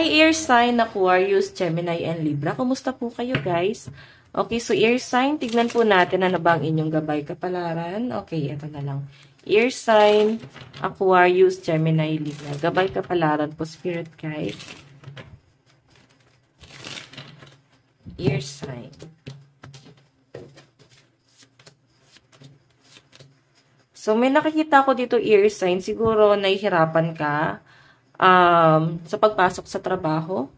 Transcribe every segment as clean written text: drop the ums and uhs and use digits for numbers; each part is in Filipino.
Air sign Aquarius, Gemini, and Libra. Kumusta po kayo, guys? Okay, so air sign, tignan po natin ano ba ang inyong gabay kapalaran. Okay, ito na lang. Air sign, Aquarius, Gemini, Libra. Gabay kapalaran po, Spirit Guide. Air sign. So, may nakikita ko dito air sign. Siguro, nahihirapan ka sa pagpasok sa trabaho.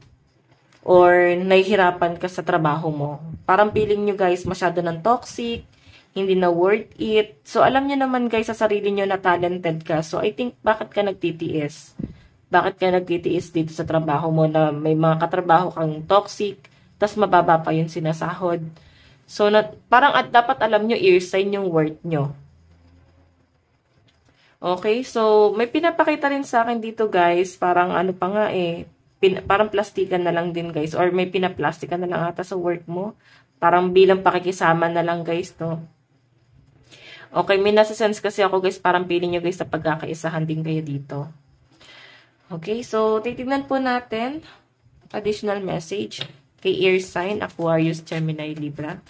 Or nahihirapan ka sa trabaho mo. Parang feeling nyo guys, masyado ng toxic, hindi na worth it. So, alam nyo naman guys, sa sarili nyo na talented ka. So, I think, bakit ka nagtitiis? Bakit ka nagtitiis dito sa trabaho mo na may mga katrabaho kang toxic, tas mababa pa yung sinasahod? So, parang dapat alam nyo, ear sign yung worth nyo. Okay, so, may pinapakita rin sa akin dito guys, parang ano pa nga parang plastikan na lang din guys, or may pinaplastikan na lang ata sa work mo. Parang bilang pakikisama na lang guys, no? Okay, may nasa-sense kasi ako guys, parang feeling nyo guys na pagkakaisahan din kayo dito. Okay, so titignan po natin additional message kay air sign, Aquarius, Gemini, Libra.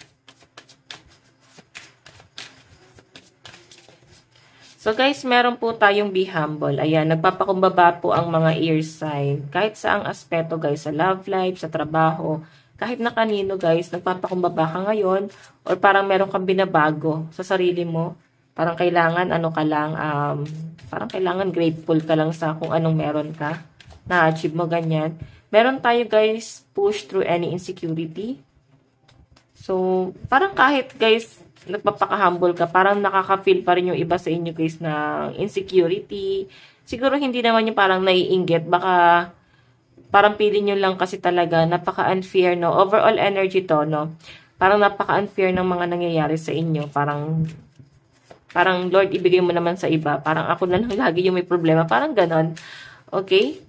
So guys, meron po tayong be humble. Ayan, nagpapakumbaba po ang mga air sign. Kahit saang aspeto guys, sa love life, sa trabaho, kahit na kanino guys, nagpapakumbaba ka ngayon, or parang meron kang binabago sa sarili mo. Parang kailangan, parang kailangan grateful ka lang sa kung anong meron ka. Na-achieve mo ganyan. Meron tayo guys, push through any insecurity. So, parang kahit guys, nagpapaka-humble ka, parang nakaka-feel pa rin yung iba sa inyo guys na insecurity. Siguro hindi naman yung parang naiinggit, baka parang feeling nyo lang kasi talaga napaka-unfair, no? Overall energy to, no? Parang napaka-unfair ng mga nangyayari sa inyo. Parang Lord, ibigay mo naman sa iba. Parang ako na lang lagi yung may problema. Parang ganon. Okay?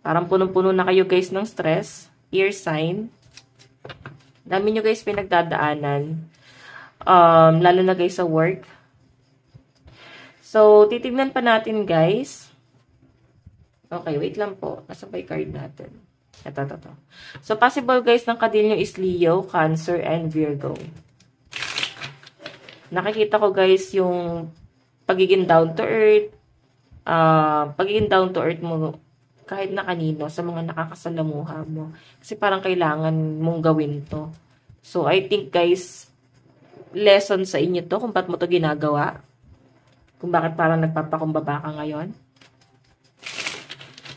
Parang punong-puno na kayo guys ng stress. Ear sign. Dami nyo guys pinagdadaanan. Lalo na guys sa work. So, titignan pa natin guys. Okay, wait lang po. Nasa by card natin. Ito. So, possible guys ng kadil nyo is Leo, Cancer, and Virgo. Nakikita ko guys yung pagiging down to earth. Pagiging down to earth mo kahit na kanino sa mga nakakasalamuha mo. Kasi parang kailangan mong gawin to. So, I think guys, lesson sa inyo to kung ba't mo to ginagawa. Kung bakit parang nagpapakumbaba ka ngayon.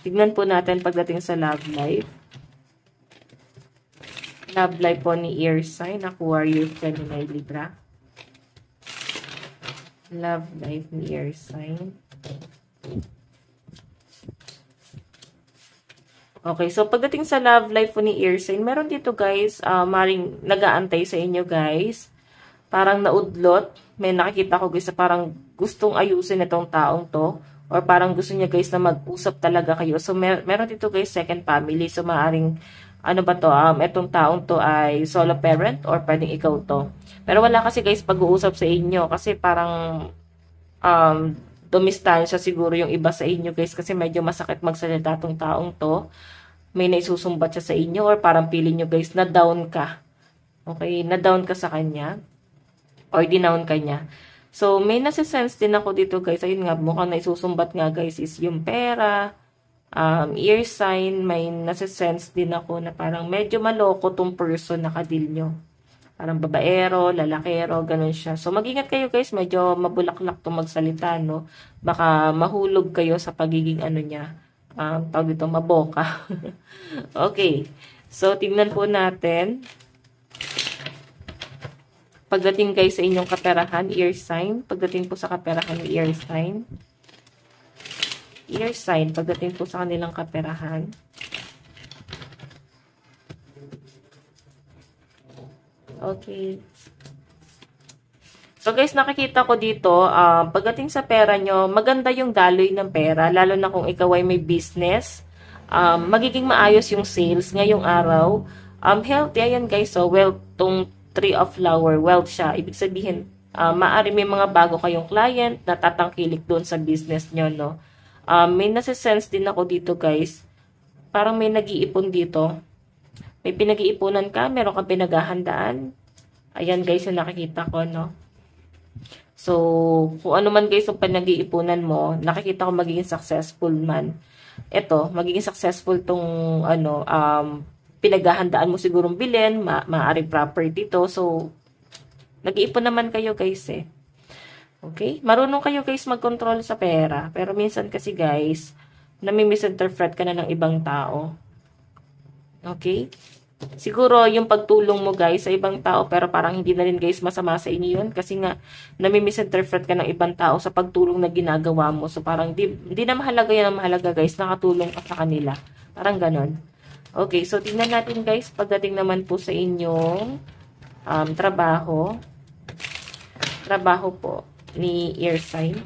Tignan po natin pagdating sa love life. Love life po ni air sign, Aquarius, Gemini, Libra. Love life ni air sign. Okay, so pagdating sa love life po ni air sign, meron dito guys, maring nag-aantay sa inyo guys. Parang naudlot. May nakikita ko guys na parang gustong ayusin itong taong to. Or parang gusto niya guys na mag-usap talaga kayo. So, meron dito guys second family. So, maaring, ano ba to? Itong taong to ay solo parent or pwedeng ikaw to. Pero wala kasi guys pag-uusap sa inyo. Kasi parang, dumistansya siguro yung iba sa inyo guys. Kasi medyo masakit magsalita tong taong to. May naisusumbat siya sa inyo. Or parang feeling nyo guys na down ka. Okay, na down ka sa kanya. Or dinown ka niya. So, may nasa-sense din ako dito guys. Ayun nga, mukhang naisusumbat nga guys is yung pera, ear sign. May nasa-sense din ako na parang medyo maloko tong person na kadil nyo. Parang babaero, lalakero, ganun siya. So, mag-ingat kayo guys. Medyo mabulaklak tong magsalita, no? Baka mahulog kayo sa pagiging ano niya. Tawag dito, maboka. Okay. So, tingnan po natin. Pagdating guys sa inyong kaperahan, ear sign. Pagdating po sa kaperahan ng ear sign. Ear sign, pagdating po sa kanilang kaperahan. Okay. So guys, nakikita ko dito, pagdating sa pera nyo, maganda yung daloy ng pera. Lalo na kung ikaw ay may business. Magiging maayos yung sales ngayong araw. Healthy, ayan guys. So, well, tong Tree of Flower, wealth siya. Ibig sabihin, maaari may mga bago kayong client na tatangkilik doon sa business nyo, no? May nasa-sense din ako dito, guys. parang may nag-iipon dito. May pinag-iipunan ka, meron kang pinaghahandaan. Ayan guys, yung nakikita ko, no? So, kung ano man guys yung pinag-iipunan mo, nakikita ko magiging successful man. Ito, magiging successful tong, pinaghahandaan mo sigurong bilhin, maaaring property to. So, nag-iipon naman kayo guys eh. Okay? Marunong kayo guys mag-control sa pera. Pero minsan kasi guys, nami-misinterpret ka na ng ibang tao. Okay? Siguro yung pagtulong mo guys sa ibang tao, pero parang hindi na rin guys masama sa inyo yun. Kasi nga, nami-misinterpret ka ng ibang tao sa pagtulong na ginagawa mo. So parang di na mahalaga yan ang mahalaga guys, nakatulong ka sa kanila. Parang ganon. Okay, so tingnan natin guys, pagdating naman po sa inyong trabaho. Trabaho po ni ear sign.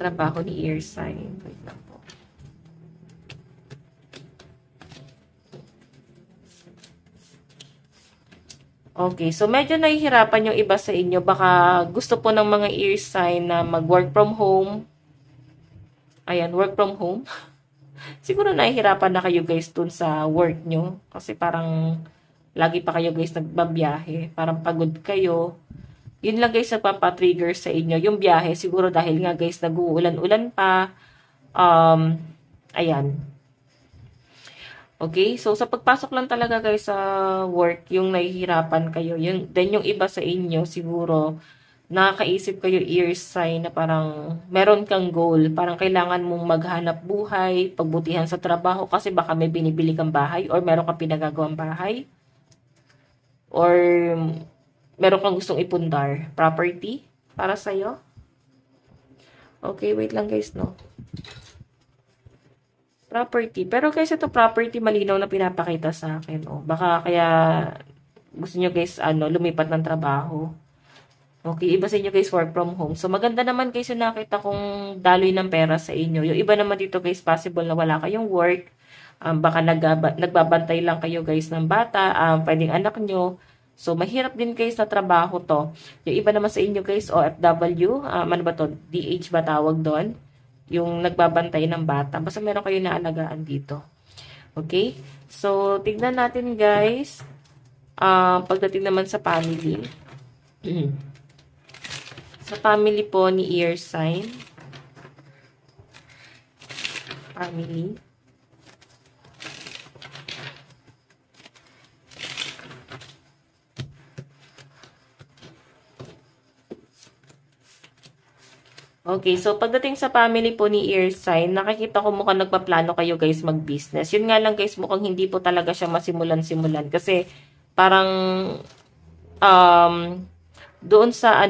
Trabaho ni ear sign. Wait lang po. Okay, so medyo nahihirapan yung iba sa inyo. Baka gusto po ng mga ear sign na mag-work from home. Ayan, work from home. Siguro nahihirapan na kayo guys dun sa work nyo. Kasi parang lagi pa kayo guys nagbabiyahe. Parang pagod kayo. Yun lang guys nagpapatrigger sa inyo. Yung biyahe, siguro dahil nga guys nag-uulan-ulan pa. Ayan. Okay, so sa pagpasok lang talaga guys sa work, yung nahihirapan kayo. Then yung iba sa inyo, siguro, nakakaisip kayo ear sign na parang meron kang goal. Parang kailangan mong maghanap buhay, pagbutihan sa trabaho kasi baka may binibili kang bahay or meron kang pinagagawang bahay. Or meron kang gustong ipundar, property para sa'yo. Okay, wait lang guys, no? Property. Pero guys, ito property malinaw na pinapakita sa akin. Oh. Baka kaya gusto nyo guys, lumipat ng trabaho. Okay, iba sa inyo guys, work from home. So, maganda naman guys yung nakita kong daloy ng pera sa inyo. Yung iba naman dito guys, possible na wala kayong work. Baka nagbabantay lang kayo guys ng bata. Pwedeng anak nyo. So, mahirap din guys na trabaho to. Yung iba naman sa inyo guys, OFW. Ano ba to? DH ba tawag doon? Yung nagbabantay ng bata. Basta meron kayo naalagaan dito. Okay? So, tignan natin guys. Pagdating naman sa family. Sa family po ni ear sign. Family. Okay, so pagdating sa family po ni ear sign, nakikita ko mukhang nagpaplano kayo guys mag-business. Yun nga lang guys, mukhang hindi po talaga siya masimulan-simulan. Kasi parang doon sa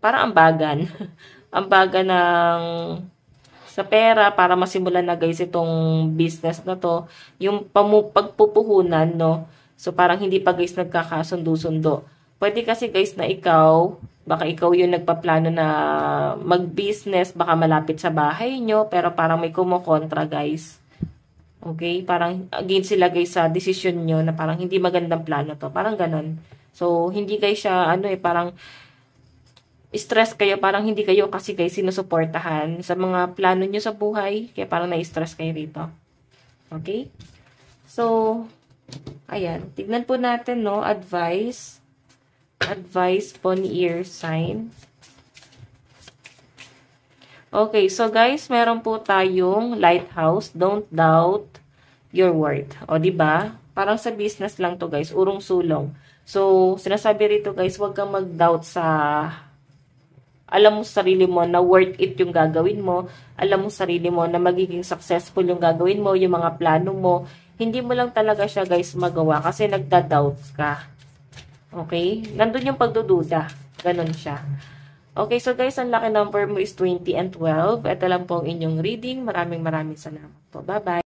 parang ambagan. Ambagan ng sa pera para masimulan na guys itong business na to. Yung pagpupuhunan, no? So parang hindi pa guys nagkakasundo-sundo. Pwede kasi guys na baka ikaw yung nagpaplano na mag-business, baka malapit sa bahay nyo, pero parang may kumukontra guys. Okay? Parang against sila guys sa decision nyo na parang hindi magandang plano to. Parang ganon. So, hindi guys siya, parang stress kayo, parang hindi kayo kasi guys sinusuportahan sa mga plano nyo sa buhay, kaya parang na-stress kayo rito. Okay? So, ayan. Tignan po natin, no, advice po ni ear sign. Okay, so guys, meron po tayong lighthouse, don't doubt your worth. O, diba? Parang sa business lang to guys, urong sulong. So, sinasabi rito guys, huwag kang mag-doubt sa alam mo sa sarili mo na worth it yung gagawin mo. Alam mo sa sarili mo na magiging successful yung gagawin mo, yung mga plano mo. Hindi mo lang talaga siya guys magawa kasi nagda-doubt ka. Okay? Nandun yung pagdududa. Ganon siya. Okay, so guys, ang lucky number mo is 20 and 12. Ito lang po ang inyong reading. Maraming salamat po. Bye-bye.